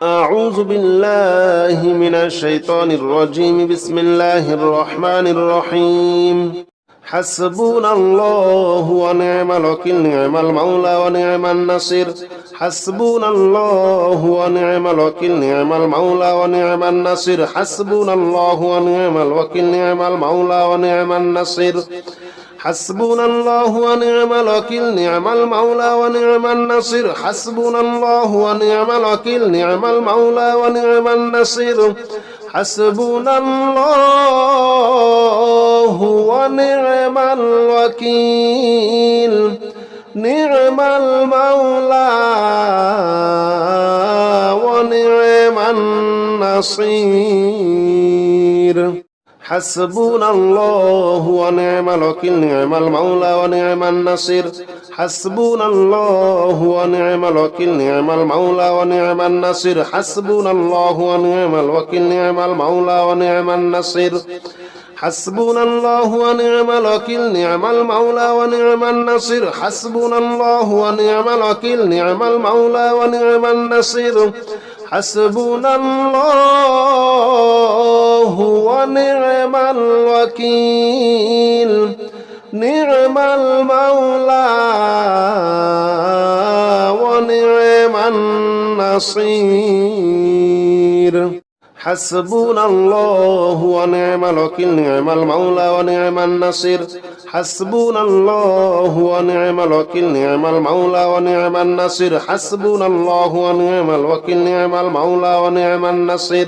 أعوذ بالله من الشيطان الرجيم بسم الله الرحمن الرحيم حسبنا الله ونعم الوكيل نعم المولى ونعم النصير حسبنا الله ونعم الوكيل نعم المولى ونعم النصير حسبنا الله ونعم الوكيل نعم المولى ونعم النصير حسبنا الله ونعم الوكيل نعم المولى ونعم النصير حسبنا الله ونعم الوكيل نعم المولى ونعم النصير حسبنا الله ونعم الوكيل نعم المولى ونعم النصير حسبنا الله ونعم الوكيل نعم المولى ونعم النصير حسبنا الله ونعم الوكيل نعم المولى ونعم النصير حسبنا الله ونعم الوكيل نعم المولى ونعم النصير حسبنا الله ونعم الوكيل نعم المولى ونعم النصير حسبنا الله ونعم الوكيل نعم المولى ونعم النصير حسبنا الله ونعم الوكيل نعم المولى ونعم النصير حسبنا الله ونعم الوكيل نعم المولى ونعم النصير حسبنا الله ونعم الوكيل نعم المولى ونعم النصير حسبنا الله ونعم الوكيل نعم المولى ونعم النصير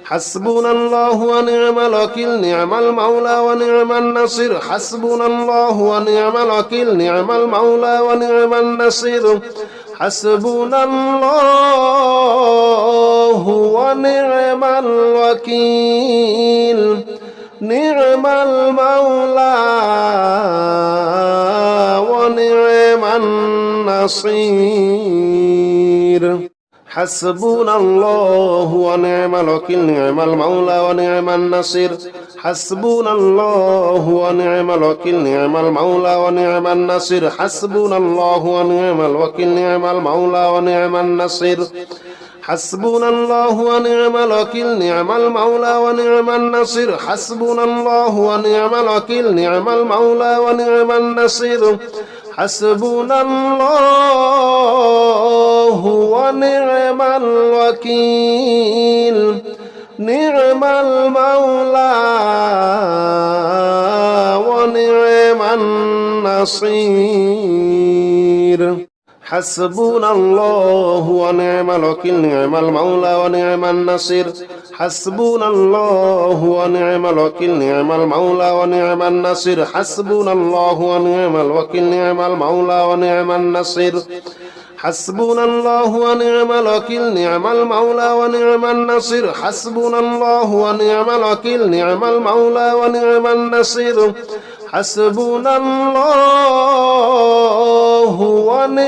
حسبنا الله ونعم الوكيل نعم المولى ونعم النصير حسبنا الله ونعم الوكيل نعم المولى ونعم النصير حسبنا الله ونعم الوكيل نعم المولى ونعم النصير حسبنا الله ونعم الوكيل نعم المولى ونعم النصير حسبنا الله ونعم الوكيل نعم المولى ونعم النصير حسبنا الله ونعم الوكيل نعم المولى ونعم النصير حسبنا الله ونعم الوكيل نعم المولى ونعم النصير حسبنا الله ونعم الوكيل نعم المولى ونعم النصير حسبنا الله ونعم الوكيل نعم المولى ونعم النصير حسبنا الله ونعم الوكيل نعم المولى ونعم النصير حسبنا الله ونعم الوكيل نعم المولى ونعم النصير حسبنا الله ونعم الوكيل نعم المولى ونعم النصير حسبنا الله ونعم الوكيل نعم المولى ونعم النصير حسبنا الله ونعم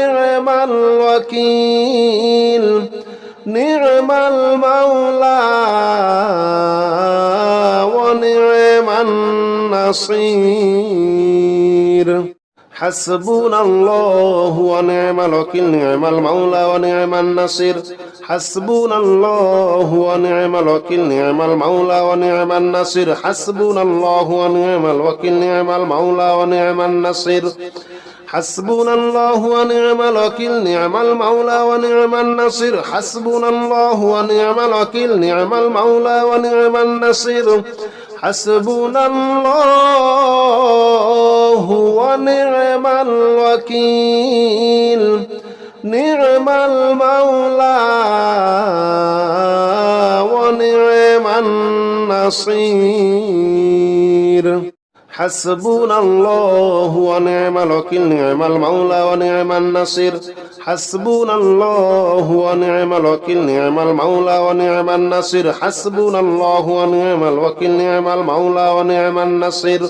الوكيل نعم المولى ونعم النصير حسبنا الله ونعم الوكيل نعم المولى ونعم النصير حسبنا الله ونعم الوكيل نعم المولى ونعم النصير حسبنا الله ونعم الوكيل نعم المولى ونعم النصير حسبنا الله ونعم الوكيل نعم المولى ونعم النصير حسبنا الله ونعم الوكيل نعم المولى ونعم النصير حسبنا الله ونعم الوكيل نعم المولى ونعم النصير حسبنا الله ونعم الوكيل نعم المولى ونعم النصير حسبنا الله ونعم الوكيل نعم المولى ونعم النصير حسبنا الله ونعم الوكيل نعم المولى ونعم النصير حسبنا الله ونعم الوكيل نعم المولى ونعم النصير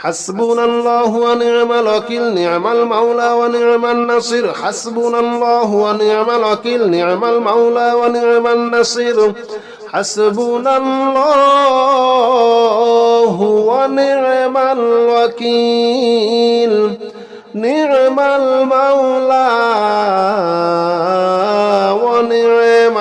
حسبنا الله ونعم الوكيل نعم المولى ونعم النصير حسبنا الله ونعم الوكيل نعم المولى ونعم النصير حسبنا الله ونعم الوكيل نعم المولى ونعم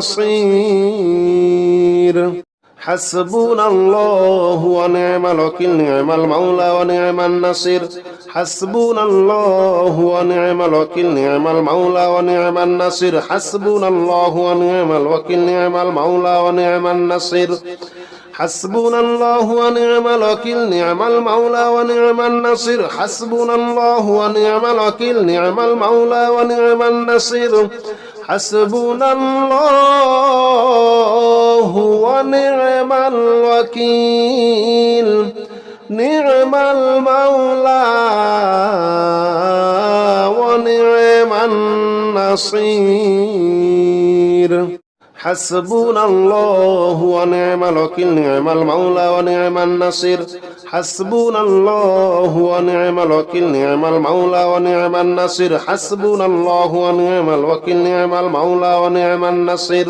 النصير حسبنا الله ونعم الوكيل نعم المولى ونعم النصير حسبنا الله ونعم الوكيل نعم المولى ونعم النصير حسبنا الله ونعم الوكيل نعم المولى ونعم النصير حسبنا الله ونعم الوكيل نعم المولى ونعم النصير حسبنا الله ونعم الوكيل نعم المولى ونعم النصير حسبنا الله ونعم الوكيل نعم المولى ونعم النصير حسبنا الله ونعم الوكيل نعم المولى ونعم النصير حسبنا الله ونعم الوكيل نعم المولى ونعم النصير حسبنا الله ونعم الوكيل نعم المولى ونعم النصير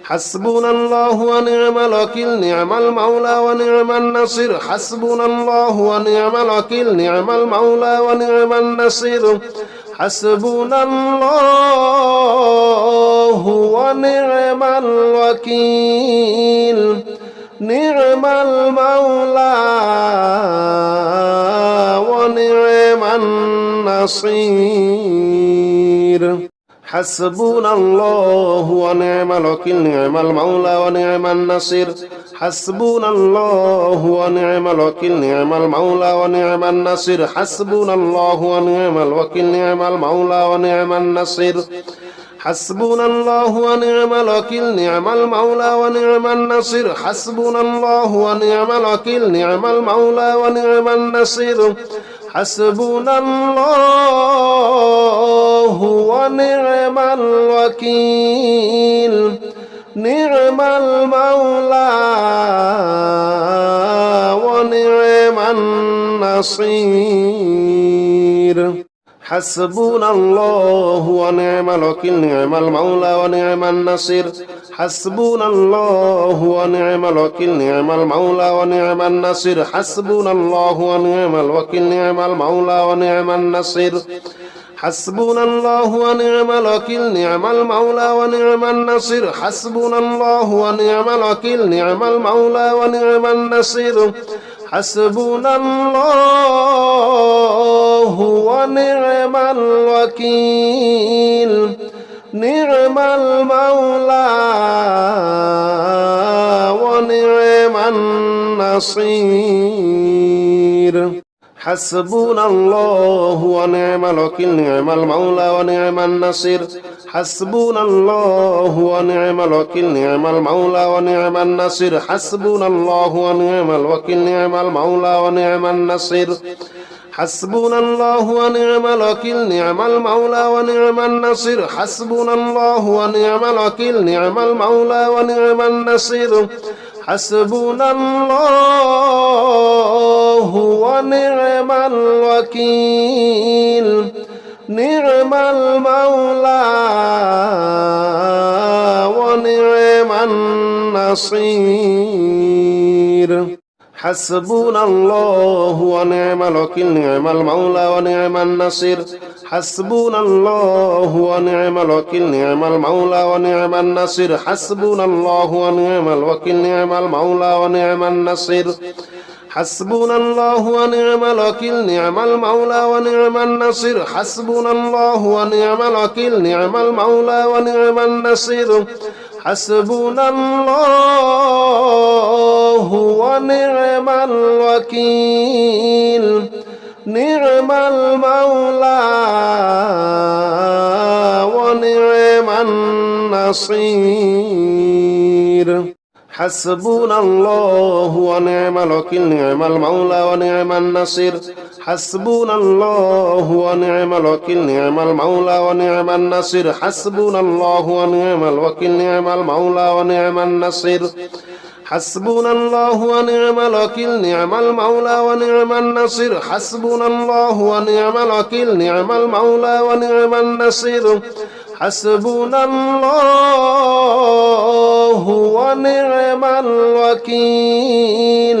حسبنا الله ونعم الوكيل نعم المولى ونعم النصير حسبنا الله ونعم الوكيل نعم المولى ونعم النصير حسبنا الله ونعم الوكيل نعم المولى ونعم النصير حسبنا الله ونعم الوكيل نعم المولى ونعم النصير حسبنا الله ونعم الوكيل نعم المولى ونعم النصير حسبنا الله ونعم الوكيل نعم المولى ونعم النصير حسبنا الله ونعم الوكيل نعم المولى ونعم النصير حسبنا الله ونعم الوكيل نعم المولى ونعم النصير حسبنا الله ونعم الوكيل نعم المولى ونعم النصير حسبنا الله ونعم الوكيل نعم المولى ونعم النصير حسبنا الله ونعم الوكيل نعم المولى ونعم النصير حسبنا الله ونعم الوكيل نعم المولى ونعم النصير حسبنا الله ونعم الوكيل نعم المولى ونعم النصير حسبنا الله ونعم الوكيل نعم المولى ونعم النصير حسبنا الله ونعم الوكيل نعم المولى ونعم النصير حسبنا الله ونعم الوكيل نعم المولى ونعم النصير حسبنا الله ونعم الوكيل نعم المولى ونعم النصير حسبنا الله ونعم الوكيل نعم المولى ونعم النصير حسبنا الله ونعم الوكيل نعم المولى ونعم النصير حسبنا الله ونعم الوكيل نعم المولى ونعم النصير حسبنا الله ونعم الوكيل نعم المولى ونعم النصير حسبنا الله ونعم الوكيل نعم المولى ونعم النصير حسبنا الله ونعم الوكيل نعم المولى ونعم النصير حسبنا الله ونعم الوكيل نعم المولى ونعم النصير حسبنا الله ونعم الوكيل نعم المولى ونعم النصير حسبنا الله ونعم الوكيل نعم المولى ونعم النصير حسبنا الله ونعم الوكيل نعم المولى ونعم النصير حسبنا الله ونعم الوكيل نعم المولى ونعم النصير حسبنا الله ونعم الوكيل نعم المولى ونعم النصير حسبنا الله ونعم الوكيل نعم المولى ونعم النصير حسبنا الله ونعم الوكيل نعم المولى ونعم النصير حسبنا الله ونعم الوكيل نعم المولى ونعم النصير حسبنا الله ونعم الوكيل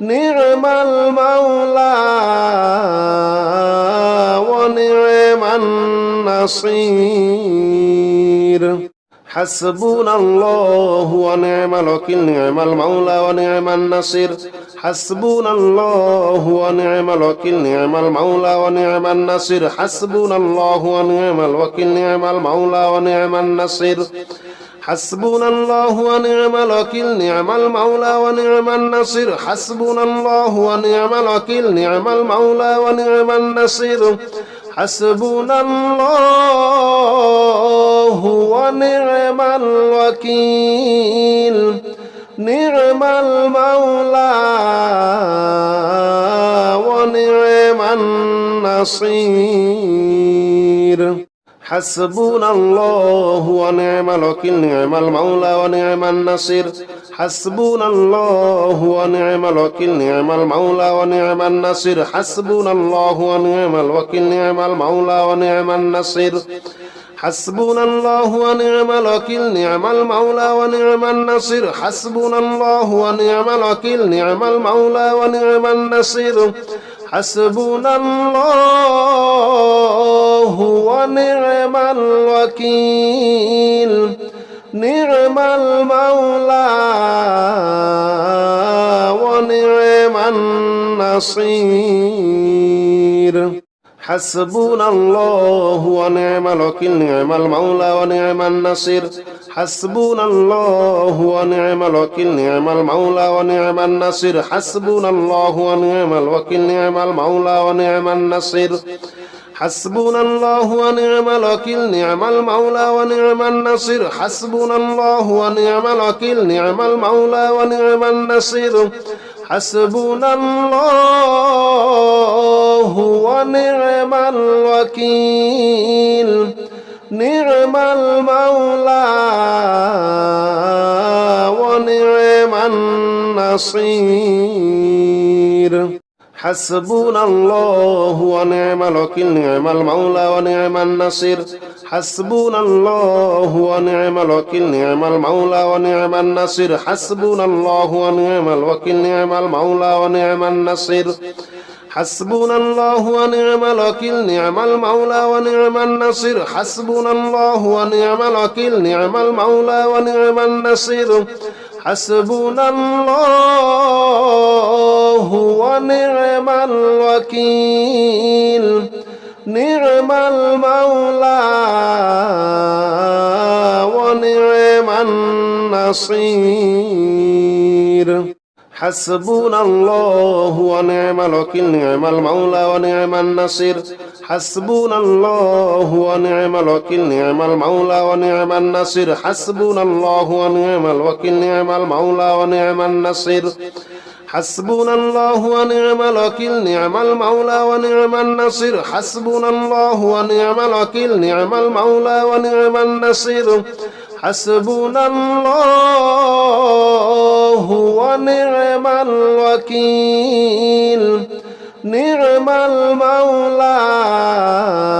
نعم المولى ونعم النصير حسبنا الله ونعم الوكيل نعم المولى ونعم النصير حسبنا الله ونعم الوكيل نعم المولى ونعم النصير حسبنا الله ونعم الوكيل نعم المولى ونعم النصير حسبنا الله ونعم الوكيل نعم المولى ونعم النصير حسبنا الله ونعم الوكيل نعم المولى ونعم النصير حسبنا الله ونعم الوكيل نعم المولى ونعم النصير حسبنا الله ونعم الوكيل نعم المولى ونعم النصير حسبنا الله ونعم الوكيل نعم المولى ونعم النصير حسبنا الله ونعم الوكيل نعم المولى ونعم النصير حسبنا الله ونعم الوكيل نعم المولى ونعم النصير حسبنا الله ونعم الوكيل نعم المولى ونعم النصير حسبنا الله ونعم الوكيل نعم المولى ونعم النصير حسبنا الله ونعم الوكيل نعم المولى ونعم النصير حسبنا الله ونعم الوكيل نعم المولى ونعم النصير حسبنا الله ونعم الوكيل نعم المولى ونعم النصير حسبنا الله ونعم الوكيل نعم المولى ونعم النصير حسبنا الله ونعم الوكيل نعم المولى ونعم النصير حسبنا الله ونعم الوكيل نعم المولى ونعم النصير حسبنا الله ونعم الوكيل نعم المولى ونعم النصير حسبنا الله ونعم الوكيل نعم المولى ونعم النصير حسبنا الله ونعم الوكيل نعم المولى ونعم النصير حسبنا الله ونعم الوكيل نعم المولى ونعم النصير حسبنا الله ونعم الوكيل نعم المولى ونعم النصير حسبنا الله ونعم الوكيل نعم المولى ونعم النصير حسبنا الله ونعم الوكيل نعم المولى ونعم النصير حسبنا الله ونعم الوكيل نعم المولى ونعم النصير حسبنا الله ونعم الوكيل نعم المولى ونعم النصير حسبنا الله ونعم الوكيل نعم المولى ونعم النصير حسبنا الله ونعم الوكيل نعم المولى ونعم النصير حسبنا الله ونعم الوكيل نعم المولى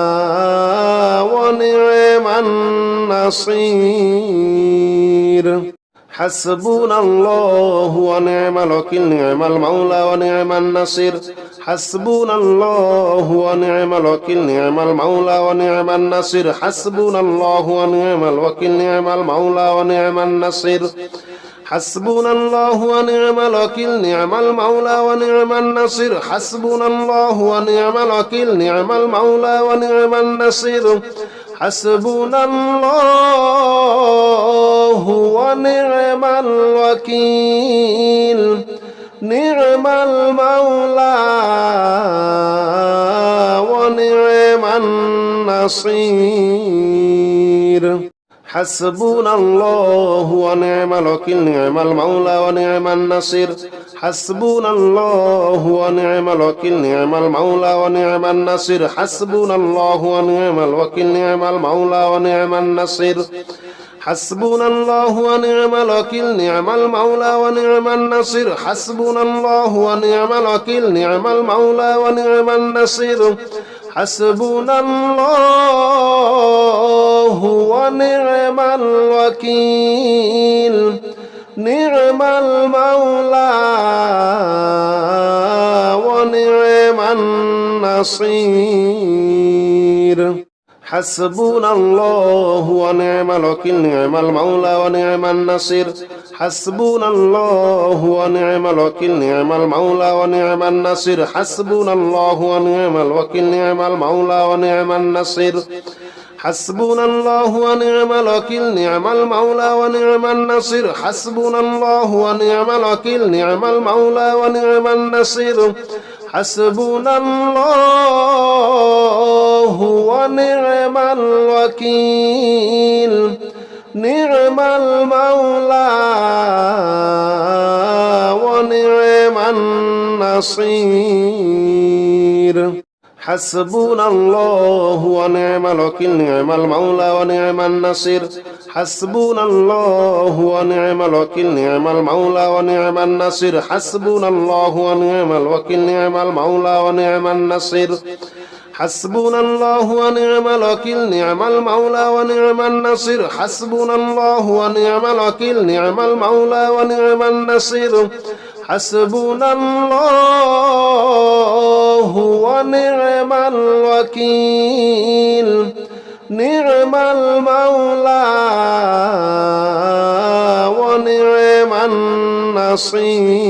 ونعم النصير حسبنا الله ونعم الوكيل نعم المولى ونعم النصير حسبنا الله ونعم الوكيل نعم المولى ونعم النصير حسبنا الله ونعم الوكيل نعم المولى ونعم النصير حسبنا الله ونعم الوكيل نعم المولى ونعم النصير حسبنا الله ونعم الوكيل نعم المولى ونعم النصير حسبنا الله ونعم الوكيل نعم المولى ونعم النصير حسبنا الله ونعم الوكيل نعم المولى ونعم النصير حسبنا الله ونعم الوكيل نعم المولى ونعم النصير حسبنا الله ونعم الوكيل نعم المولى ونعم النصير حسبنا الله ونعم الوكيل نعم المولى ونعم النصير حسبنا الله ونعم الوكيل نعم المولى ونعم النصير حسبنا الله ونعم الوكيل نعم المولى ونعم النصير حسبنا الله ونعم الوكيل نعم المولى ونعم النصير حسبنا الله ونعم الوكيل نعم المولى ونعم النصير حسبنا الله ونعم الوكيل نعم المولى ونعم النصير حسبنا الله ونعم الوكيل نعم المولى ونعم النصير حسبنا الله ونعم الوكيل نعم المولى ونعم النصير حسبنا الله ونعم الوكيل نعم المولى ونعم النصير حسبنا الله ونعم الوكيل نعم المولى ونعم النصير حسبنا الله ونعم الوكيل نعم المولى ونعم النصير حسبنا الله ونعم الوكيل نعم المولى ونعم النصير حسبنا الله ونعم الوكيل نعم المولى ونعم النصير حسبنا الله ونعم الوكيل نعم المولى ونعم النصير حسبنا الله ونعم الوكيل نعم المولى ونعم النصير